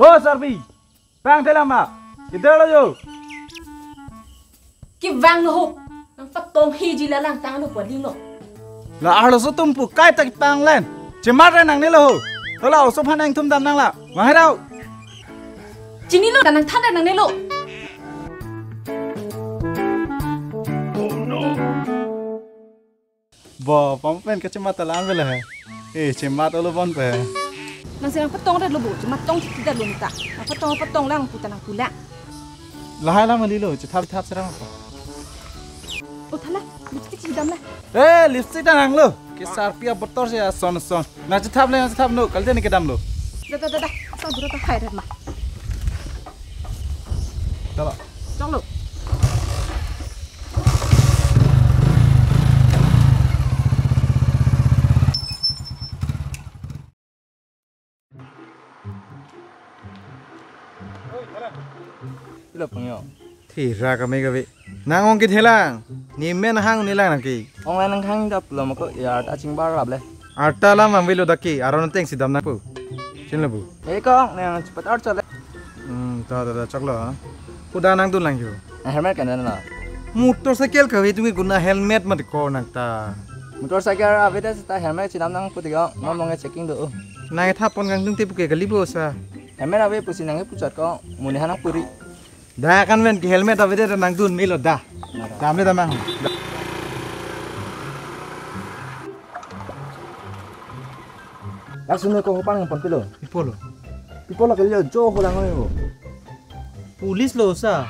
Oh Sarpi, bang thế làm à? Kita lo jo. Ki vang lo ho. Nang patong hiji la lang tang lo pwading lo. Là alo số tum pu kai tak pang len. Cemat ra nang ni lo. Lo lao số phan anh thum dam nang la. Mà hay đâu? Jini lo nang than nang ne lo. Bo, pampen ke cemat talan bela hai. Cemat lo bon pe. Nang senang patong dah lo bu, cuma tong kita lo minta. Nang patong lang putan nang pula. Lah hai la mali lo, thap serang apa? Oh thala, lipstick si dam la. Lipstick dah nang lo. Ke Sarpi betor se son. Na thap le, thap no. Kal ni ke dam lo. Dah. Sang dulu tak khair mah. Chalo. Chong lo. Lo penyo. Thì ra cái mấy cái vị. Nang ong cái thế lang. Ni men hang ni lang naki. Online nang hang dap lo mako ya ta ching bar lab le. Arta lam am velo daki. Aron teng si dam na pu. Chin labu. E ko nang cepat art chale. Ta chaklo. Udah nang tu lang yo. Helmet kan na. Motorcycle ka vi tumi guna helmet mat ko nang ta. Motorcycle aveda ta helmet chinam nang putiga ngomong checking do. Nang thapon gang tung tipu ke gali bosa. Helmet ave pusin nang pucat ko muni hanang puri. Dah kan ven helmet aveda nang tun milo dah. Damle damang. Langsung ko hopang pon pilo. Ipolo. Pipolo ka liyo jo ho lang yo. Pulis lo sa.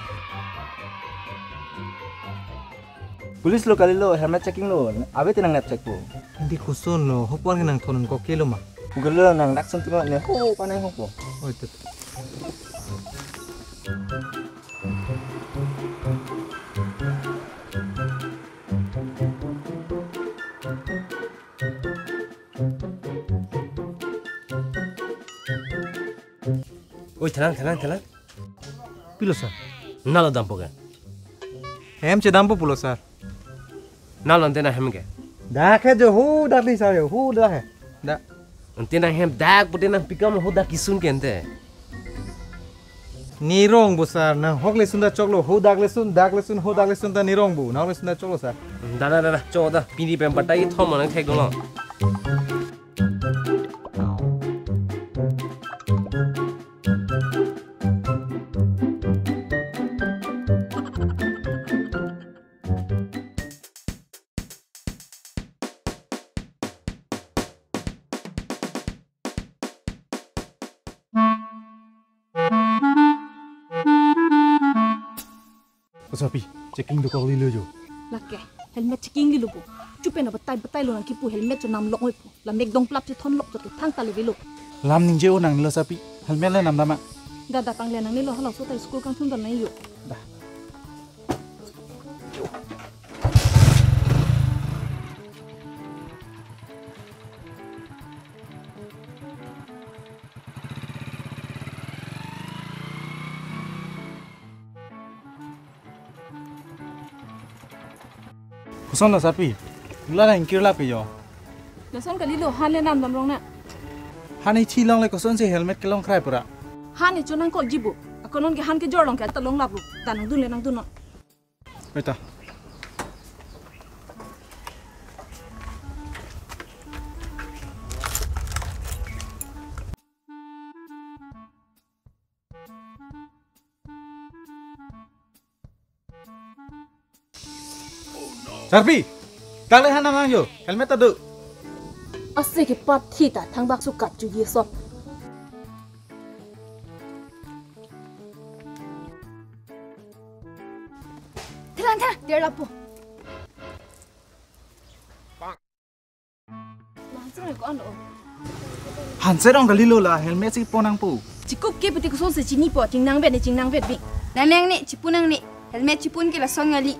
Police lo kali lo helmet checking lo. Ave tinang net check po. Hindi kusun lo. Hopon nang tonon ko kilo ma. Google lo nang laksung tingo ne ho panay ho po. Oh itu. Oi tenang. Pilo sa. Nalo dampo ke. Hem che dampo pulo sa. Nalo antena hem ke. Dah ke jo hu dah li sa yo. Hu dah hai. Dah. Antena hem dak putena pikam hoda kisun ke ente. Nirong bu sar na hokle sunda choklo hu dak le sun hu dak le sun ta nirong bu na le sunda choklo sar. Dada choda pini pem patai thom nang thek dolo. Sapi, checking tu kau li lo jo. Lake, helmet checking li lo bu. Cupe na betai lo nang kipu helmet cho nam lok oi pu. La mek dong plap che thon lok cho ke thang ta le lo. Lam ning je nang lo sapi. Helmet le nam dama. Dah tang le nang ni lo halau so tai school kang thun dan nai yo. Dah. Kuson lo sapi. Ula nang kirla pe yo. Leson kali lo han le nam dam rong na. Hani chi long le kuson se helmet ke long krai pura. Han ni chonang ko jibu. Akonon ke han ke jor long ke ta long lap ru. Tanang dun le nang dun no. Baita. Sarpi, tak le hanam ang yo. Helmet adu. Ase ke pat thi ta thang bak su kat ju ye sop. Thang, der la po. Langsung ko ano. Hanset ong galilo la helmet si ponang pu. Cikup ke peti ko so se chini po ting nang vet bi. Namang ni cipunang ni helmet cipun ke la son ngali.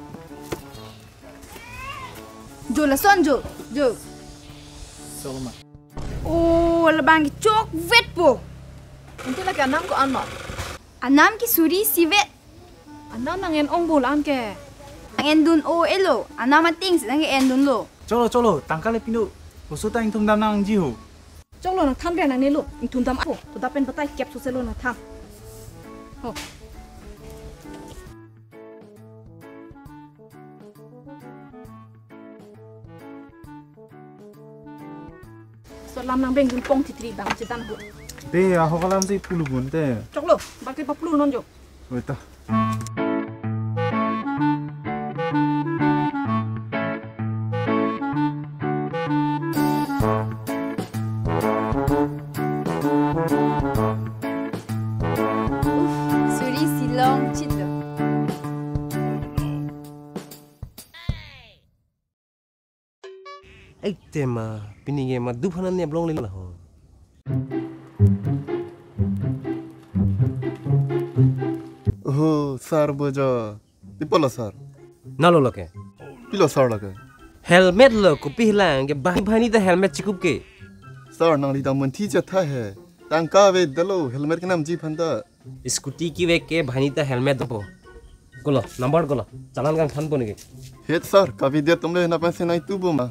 Jo la son jo. Soloma. Oh, la bang chok vet po. Nanti la ke anam ko an ma. Anam ki suri si vet. Anam nang en ong bol an ke. Ang endun o elo. Anam ating nang endun lo. Cholo, tangkal le pinu. Usuta ing tum dam nang jihu. Chok lo nang tham re nang ne lo, ing thum dam apo, to da pen batai kep so se lo nang tham. Ho. So lam nang beng jun pong titri bang cetan ho. Deh, aku kalam sih puluh bunte. Chok lo, bakal paplu non jo. Betul. Suri silong cita. Ai tema pininge ma dupanan ne blong lila ho. Oh, sar boja. Dipola sar. Nalo loke. Pilo sar lage. Helmet lo ko pihlang ke bahani ta helmet chikup ke. Sar nang li dang thi cha tha hai. Tang ka ve dalo helmet ke nam ji phanda. Scooty ki ve ke bahani ta helmet po. Golo number golo. Chalan kan phan pone ke. Het sar ka vi de tumle na pa se nai tu bo ma.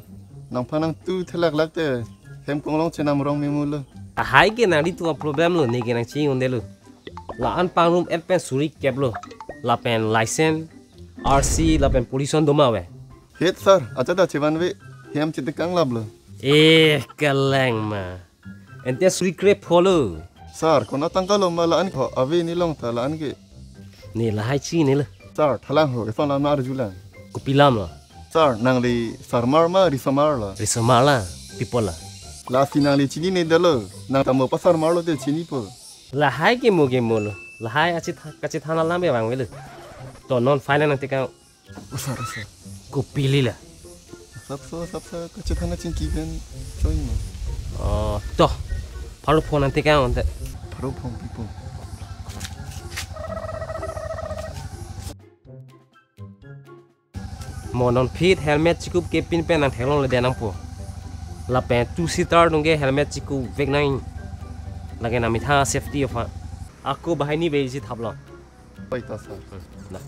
Nang phanang tu thelak lagte. Hem konglong che nam rong me mul. Hai ke na di tu problem lo ne ke nang chi onde lo. La an pangrum et pen suri kep lo. La pen license RC la pen pollution doma we. Het sar acha da chewan ve hem chit kang lab lo. Kaleng ma. Ente suri krep follow. Sar kona tang ka lo ma la an kho ave ni long ta la an ke. Ni la hai chi ni lo. Sar thalang ho ke son la ma ru lan. Ko pilam lo. Sar nang li sar mar ma ri samar la. Risamala people la. La sinang li chini ne dalo. Nang ta mo pasar mar lo de chini po. La hai ke mo lo. La hai achi kachi thana lambe bang wele. To non final nanti ka Sar sar. ko pili la. Sap sa ka che thana chin ki ben choi ma. To paru phone nanti ka onte. Pharo phom pipo. Mo non fit helmet chikup ke pin pen nang thelon le denang po. La pen 2-seater dongge helmet chiku vek nang. Lagi na mitha safety of. Aku bahani beji thablo. Pai ta sar. Na.